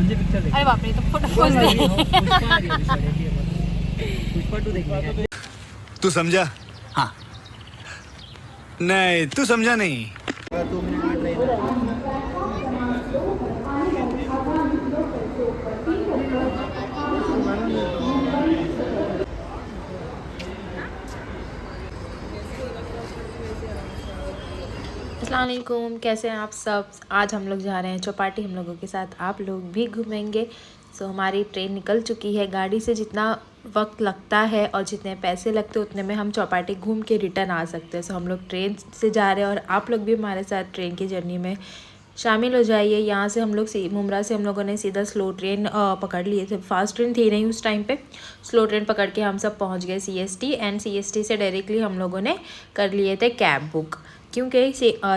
कौन सी पिक्चर देखी? अरे बाप रे, तो फोटो पोस्ट दे। पुष्पा 2 देखी। तू समझा? हाँ। नहीं, तू समझा नहीं। 2 मिनट में ट्रेन है। अस्सलाम वालेकुम, कैसे हैं आप सब। आज हम लोग जा रहे हैं चौपाटी, हम लोगों के साथ आप लोग भी घूमेंगे। सो हमारी ट्रेन निकल चुकी है। गाड़ी से जितना वक्त लगता है और जितने पैसे लगते हैं उतने में हम चौपाटी घूम के रिटर्न आ सकते हैं। सो हम लोग ट्रेन से जा रहे हैं और आप लोग भी हमारे साथ ट्रेन की जर्नी में शामिल हो जाइए। यहाँ से हम लोग मुमरा से हम लोगों ने सीधा स्लो ट्रेन पकड़ लिए थे। फास्ट ट्रेन थी नहीं उस टाइम पे। स्लो ट्रेन पकड़ के हम सब पहुँच गए CST एंड CST से डायरेक्टली हम लोगों ने कर लिए थे कैब बुक, क्योंकि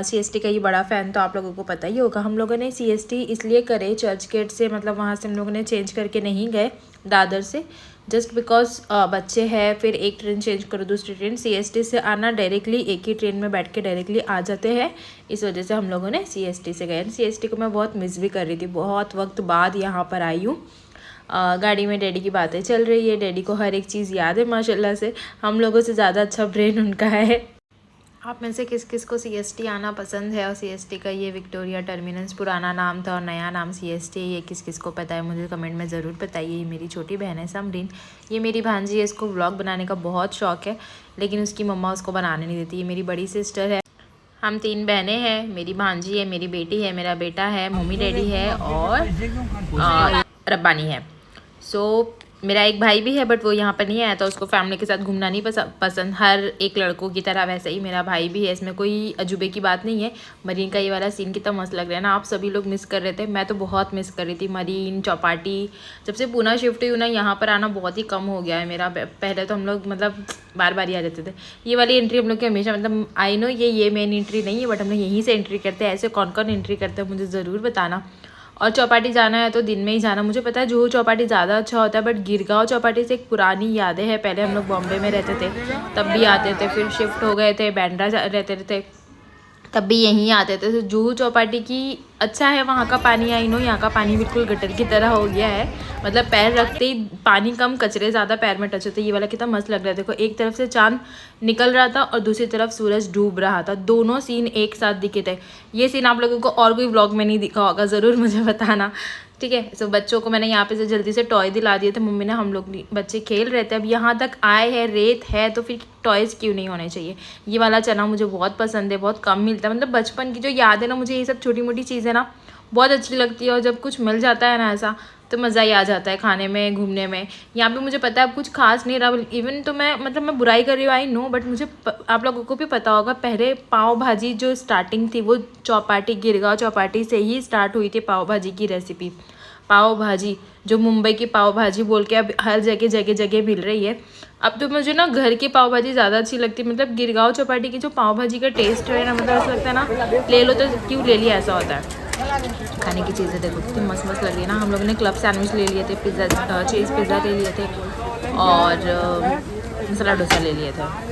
CST का ये बड़ा फ़ैन तो आप लोगों को पता ही होगा। हम लोगों ने CST इसलिए करे चर्च गेट से, मतलब वहाँ से हम लोगों ने चेंज करके नहीं गए दादर से, जस्ट बिकॉज बच्चे हैं, फिर एक ट्रेन चेंज करो दूसरी ट्रेन। CST से आना डायरेक्टली एक ही ट्रेन में बैठ के डायरेक्टली आ जाते हैं, इस वजह से हम लोगों ने CST से गए। CST को मैं बहुत मिस भी कर रही थी, बहुत वक्त बाद यहाँ पर आई हूँ। गाड़ी में डैडी की बातें चल रही है, डैडी को हर एक चीज़ याद है माशाल्लाह से। हम लोगों से ज़्यादा अच्छा ब्रेन उनका है। आप में से किस किस को CST आना पसंद है और CST का ये विक्टोरिया टर्मिनस पुराना नाम था और नया नाम CST, ये किस किस को पता है मुझे कमेंट में ज़रूर बताइए। ये मेरी छोटी बहन है समरीन, ये मेरी भांजी है। इसको व्लॉग बनाने का बहुत शौक़ है, लेकिन उसकी मम्मा उसको बनाने नहीं देती। ये मेरी बड़ी सिस्टर है। हम 3 बहनें हैं, मेरी भांजी है, मेरी बेटी है, मेरा बेटा है, मम्मी डैडी है और रब्बानी है। सो मेरा एक भाई भी है, बट वो यहाँ पर नहीं आया था, उसको फैमिली के साथ घूमना नहीं पसंद, हर एक लड़कों की तरह वैसे ही मेरा भाई भी है। इसमें कोई अजूबे की बात नहीं है। मरीन का ये वाला सीन कितना मस्त लग रहा है ना, आप सभी लोग मिस कर रहे थे, मैं तो बहुत मिस कर रही थी मरीन, चौपाटी। जब से पूना शिफ्ट हुई ना, यहाँ पर आना बहुत ही कम हो गया है मेरा। पहले तो हम लोग मतलब बार बार ही आ जाते थे। ये वाली एंट्री हम लोग की हमेशा, मतलब आई नो ये मेन एंट्री नहीं है, बट हम लोग यहीं से एंट्री करते हैं। ऐसे कौन कौन एंट्री करते हैं मुझे ज़रूर बताना। और चौपाटी जाना है तो दिन में ही जाना। मुझे पता है जुहू चौपाटी ज़्यादा अच्छा होता है, बट गिरगांव चौपाटी से एक पुरानी यादें हैं। पहले हम लोग बॉम्बे में रहते थे तब भी आते थे, फिर शिफ्ट हो गए थे, बांद्रा रहते थे तब भी यहीं आते थे। तो जुहू चौपाटी की अच्छा है वहाँ का पानी, आई नो यहाँ का पानी बिल्कुल गटर की तरह हो गया है। मतलब पैर रखते ही पानी कम, कचरे ज़्यादा पैर में टच होते। ये वाला कितना मस्त लग रहा है, देखो एक तरफ से चांद निकल रहा था और दूसरी तरफ सूरज डूब रहा था, दोनों सीन एक साथ दिखे थे। ये सीन आप लोगों को और कोई व्लॉग में नहीं दिखा होगा, ज़रूर मुझे बताना, ठीक है। सो बच्चों को मैंने यहाँ पे से जल्दी से टॉय दिला दिए थे मम्मी ने। हम लोग बच्चे खेल रहे थे, अब यहाँ तक आए हैं, रेत है तो फिर टॉयज़ क्यों नहीं होने चाहिए। ये वाला चना मुझे बहुत पसंद है, बहुत कम मिलता है। मतलब बचपन की जो याद है ना, मुझे ये सब छोटी मोटी चीज़ें ना बहुत अच्छी लगती है, और जब कुछ मिल जाता है ना ऐसा तो मज़ा ही आ जाता है खाने में, घूमने में। यहाँ पे मुझे पता है अब कुछ खास नहीं रहा, इवन तो मैं बुराई कर रही हूँ आई नो, बट मुझे आप लोगों को भी पता होगा पहले पाव भाजी जो स्टार्टिंग थी वो चौपाटी, गिरगांव चौपाटी से ही स्टार्ट हुई थी पाव भाजी की रेसिपी। पाव भाजी जो मुंबई की पाव भाजी बोल के अब हर जगह जगह मिल रही है। अब तो मुझे ना घर की पाव भाजी ज़्यादा अच्छी लगती है। मतलब गिरगांव चौपाटी की जो पाव भाजी का टेस्ट है ना, मतलब ऐसा लगता है ना ले लो तो क्यों ले लिया, ऐसा होता है। खाने की चीज़ें देखो कितनी मस्त मस्त लग रही है ना। हम लोगों ने क्लब सैंडविच ले लिए थे, पिज़्ज़ा चीज़ पिज़्ज़ा ले लिए थे और मसाला डोसा ले लिए थे।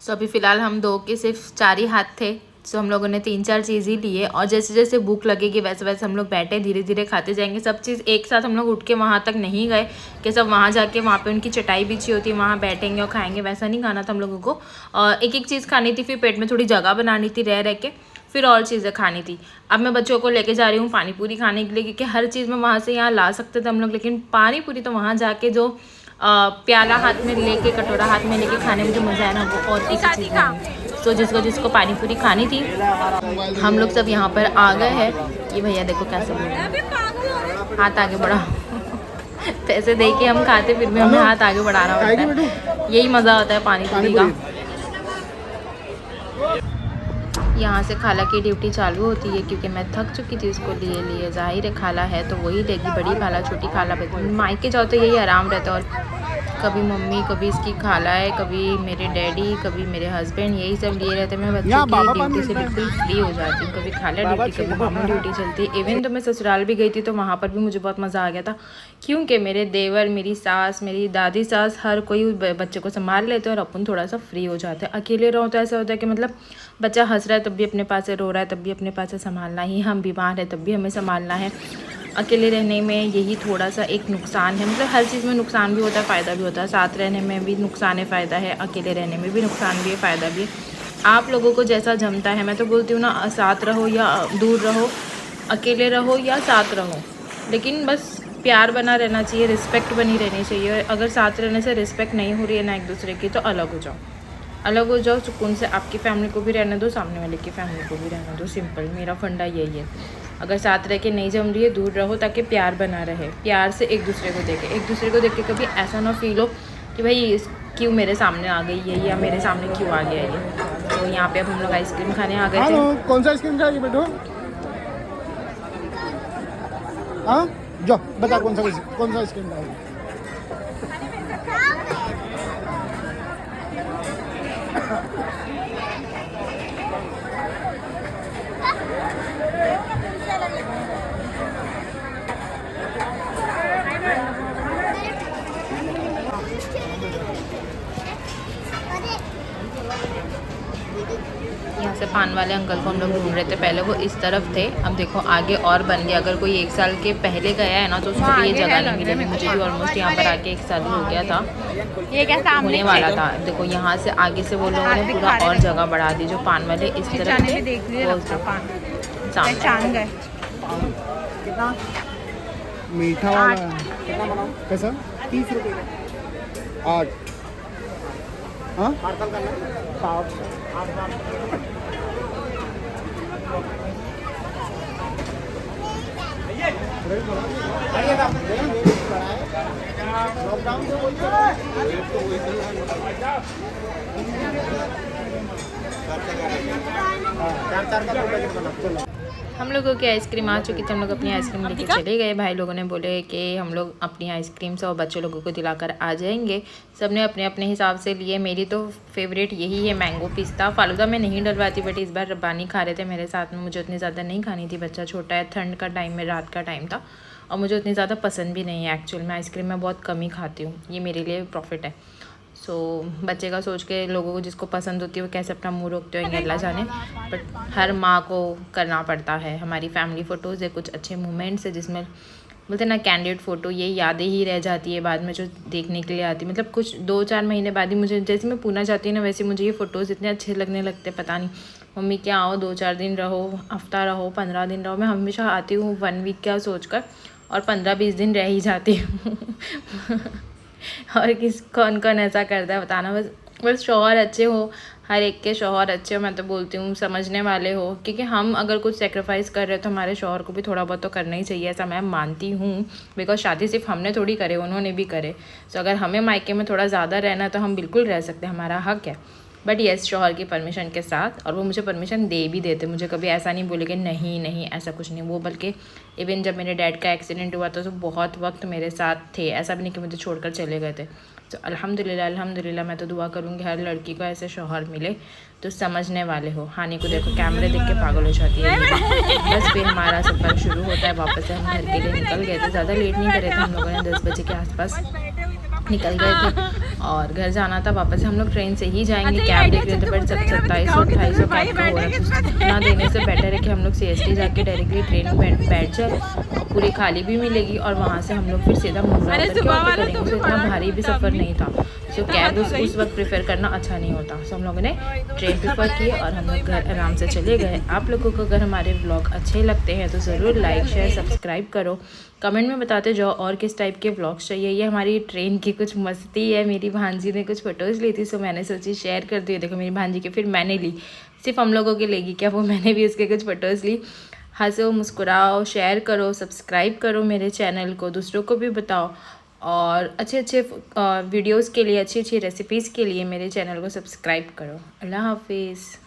सो अभी फ़िलहाल हम 2 के सिर्फ 4 ही हाथ थे। सो हम लोगों ने 3-4 चीज़ ही लिए, और जैसे जैसे भूख लगेगी वैसे वैसे हम लोग बैठे धीरे धीरे खाते जाएंगे। सब चीज़ एक साथ हम लोग उठ के वहाँ तक नहीं गए कि सब वहाँ जाके वहाँ पे उनकी चटाई बिछी होती है वहाँ बैठेंगे और खाएंगे, वैसा नहीं खाना था हम लोगों को। और एक एक चीज़ खानी थी, फिर पेट में थोड़ी जगह बनानी थी रह के, फिर और चीज़ें खानी थी। अब मैं बच्चों को लेके जा रही हूँ पानी पूरी खाने के लिए, क्योंकि हर चीज़ में वहाँ से यहाँ ला सकते थे हम लोग, लेकिन पानी पूरी तो वहाँ जाके जो प्याला हाथ में लेके, कटोरा हाथ में लेके खाने में जो मज़ा है ना वो और एक चीज़ है। तो जिसको पानी पूरी खानी थी हम लोग सब यहाँ पर आ गए हैं। ये भैया देखो कैसे बोल रहे हैं, हाथ आगे बढ़ाओ पैसे दे के हम खाते फिर भी हमें हाथ आगे बढ़ाना होता है। यही मज़ा आता है पानी पूरी का। यहाँ से खाला की ड्यूटी चालू होती है क्योंकि मैं थक चुकी थी उसको लिए ज़ाहिर है खाला है तो वही लेगी, बड़ी खाला छोटी खाला। मायके जाओ तो यही आराम रहता है, और कभी मम्मी, कभी इसकी खाला है, कभी मेरे डैडी, कभी मेरे हस्बैंड, यही सब लिए रहते हैं। मैं बच्चों की ड्यूटी से बिल्कुल फ्री हो जाती हूँ। कभी खाला ड्यूटी, कभी मामा ड्यूटी चलती है। इवन तो मैं ससुराल भी गई थी तो वहाँ पर भी मुझे बहुत मज़ा आ गया था क्योंकि मेरे देवर, मेरी सास, मेरी दादी सास, हर कोई बच्चे को संभाल लेते हैं और अपन थोड़ा सा फ्री हो जाते हैं। अकेले रहो तो ऐसा होता है कि मतलब बच्चा हंस रहा है तब भी अपने पास से, रो रहा है तब भी अपने पास से संभालना ही, हम बीमार है तब भी हमें संभालना है। अकेले रहने में यही थोड़ा सा एक नुकसान है। मतलब हर चीज़ में नुकसान भी होता है, फ़ायदा भी होता है। साथ रहने में भी नुकसान है, फ़ायदा है। अकेले रहने में भी नुकसान भी है, फ़ायदा भी है। आप लोगों को जैसा जमता है, मैं तो बोलती हूँ ना, साथ रहो या दूर रहो, अकेले रहो या साथ रहो, लेकिन बस प्यार बना रहना चाहिए, रिस्पेक्ट बनी रहनी चाहिए। अगर साथ रहने से रिस्पेक्ट नहीं हो रही है ना एक दूसरे की, तो अलग हो जाओ, अलग हो जाओ। सुकून से आपकी फैमिली को भी रहने दो, सामने वाले की फैमिली को भी रहने दो। सिंपल, मेरा फंडा यही है। अगर साथ रह के नहीं जम रही है, दूर रहो ताकि प्यार बना रहे। प्यार से एक दूसरे को देखे, एक दूसरे को देख के कभी ऐसा ना फील हो कि भाई क्यों मेरे सामने आ गई है या मेरे सामने क्यों आ गया है। तो यहाँ पे अब हम लोग आइसक्रीम खाने आ गए थे। कौन सा आइसक्रीम खाएगी बेटो? हाँ, जो बता कौन सा आइसक्रीम खाएगी? यहाँ से पान वाले अंकल को हम लोग ढूंढ रहे थे। पहले वो इस तरफ थे, अब देखो आगे और बन गया। अगर कोई 1 साल के पहले गया है ना तो उसको भी ये जगह नहीं मिलेगी। मुझे भी ऑलमोस्ट यहाँ पर आके 1 साल हो गया था, ये क्या होने वाला था। देखो यहाँ से आगे से वो लोगों ने पूरा और जगह बढ़ा दी। जो पान वाले इस तरफ थे वो सामने। मीठा वाला कैसा? 30 रुपये 8। हाँ, हम लोगों की आइसक्रीम आ चुकी थी। हम लोग अपनी आइसक्रीम लेके चले गए। भाई लोगों ने बोले कि हम लोग अपनी आइसक्रीम से और बच्चों लोगों को दिलाकर आ जाएंगे। सबने अपने अपने हिसाब से लिए। मेरी तो फेवरेट यही है, मैंगो पिस्ता। फालूदा में नहीं डलवाती, बट इस बार रब्बानी खा रहे थे मेरे साथ में। मुझे उतनी ज़्यादा नहीं खानी थी, बच्चा छोटा है, ठंड का टाइम में, रात का टाइम था, और मुझे उतनी ज़्यादा पसंद भी नहीं है। एक्चुअल में आइसक्रीम मैं बहुत कम ही खाती हूँ, ये मेरे लिए प्रॉफिट है। सो बच्चे का सोच के लोगों को जिसको पसंद होती है वो कैसे अपना मुंह रोकते होंगे अल्लाह जाने, बट हर माँ को करना पड़ता है। हमारी फैमिली फ़ोटोज़ है, कुछ अच्छे मोमेंट्स है जिसमें बोलते ना कैंडिड फ़ोटो, ये यादें ही रह जाती है बाद में जो देखने के लिए आती। मतलब कुछ 2-4 महीने बाद ही मुझे, जैसे मैं पूना जाती हूँ ना, वैसे मुझे ये फ़ोटोज़ इतने अच्छे लगने लगते, पता नहीं। मम्मी क्या आओ 2-4 दिन रहो, हफ्ता रहो, 15 दिन रहो। मैं हमेशा आती हूँ 1 वीक का सोच कर, और 15-20 दिन रह ही जाती हूँ। और कौन कौन ऐसा करता है बताना। बस शौहर अच्छे हो, हर एक के शौहर अच्छे हो, मैं तो बोलती हूँ समझने वाले हो। क्योंकि हम अगर कुछ सेक्रीफाइस कर रहे हो तो हमारे शौहर को भी थोड़ा बहुत तो करना ही चाहिए, ऐसा मैं मानती हूँ। बिकॉज शादी सिर्फ हमने थोड़ी करे, उन्होंने भी करे। सो अगर हमें मायके में थोड़ा ज़्यादा रहना तो हम बिल्कुल रह सकते हैं, हमारा हक है। बट येस, शौहर की परमिशन के साथ, और वो मुझे परमिशन दे भी देते। मुझे कभी ऐसा नहीं बोले कि नहीं नहीं ऐसा कुछ नहीं। वो बल्कि इवन जब मेरे डैड का एक्सीडेंट हुआ था तो बहुत वक्त मेरे साथ थे, ऐसा भी नहीं कि मुझे छोड़कर चले गए थे। तो अल्हम्दुलिल्लाह मैं तो दुआ करूँगी हर लड़की को ऐसे शौहर मिले तो समझने वाले हो। हानि को देखो कैमरे देख के पागल हो जाती है। बस फिर हमारा सफ़र शुरू होता है वापस से। हम घर के लिए निकल गए थे, ज़्यादा लेट नहीं करे थे हम लोगों ने, 10 बजे के आसपास निकल गए थे और घर जाना था। वापस से हम लोग ट्रेन से ही जाएंगे। कैब देख रहे थे बट 2700-2800 कैब का हो रहा है। ना देने से बेटर है कि हम लोग CST जाके डायरेक्टली ट्रेन में बैठ जाए और पूरी खाली भी मिलेगी, और वहाँ से हम लोग फिर सीधा मुंबई करेंगे। तो इतना भारी भी सफ़र नहीं था। सो कैब उस वक्त प्रेफर करना अच्छा नहीं होता। सो हम लोगों ने ट्रेन प्रेफर किए और हम लोग घर आराम से चले गए। आप लोगों को अगर हमारे व्लॉग अच्छे लगते हैं तो ज़रूर लाइक शेयर सब्सक्राइब करो। कमेंट में बताते जाओ और किस टाइप के व्लॉग्स चाहिए। ये हमारी ट्रेन की कुछ मस्ती है। मेरी भांजी ने कुछ फ़ोटोज़ ली थी, सो मैंने सोची शेयर कर दी। देखो मेरी भांजी के, फिर मैंने ली। सिर्फ हम लोगों के लेगी क्या, वो मैंने भी उसके कुछ फ़ोटोज़ ली। हंसो, मुस्कुराओ, शेयर करो, सब्सक्राइब करो मेरे चैनल को, दूसरों को भी बताओ। और अच्छे अच्छे वीडियोस के लिए, अच्छी अच्छी रेसिपीज़ के लिए मेरे चैनल को सब्सक्राइब करो। अल्लाह हाफिज़।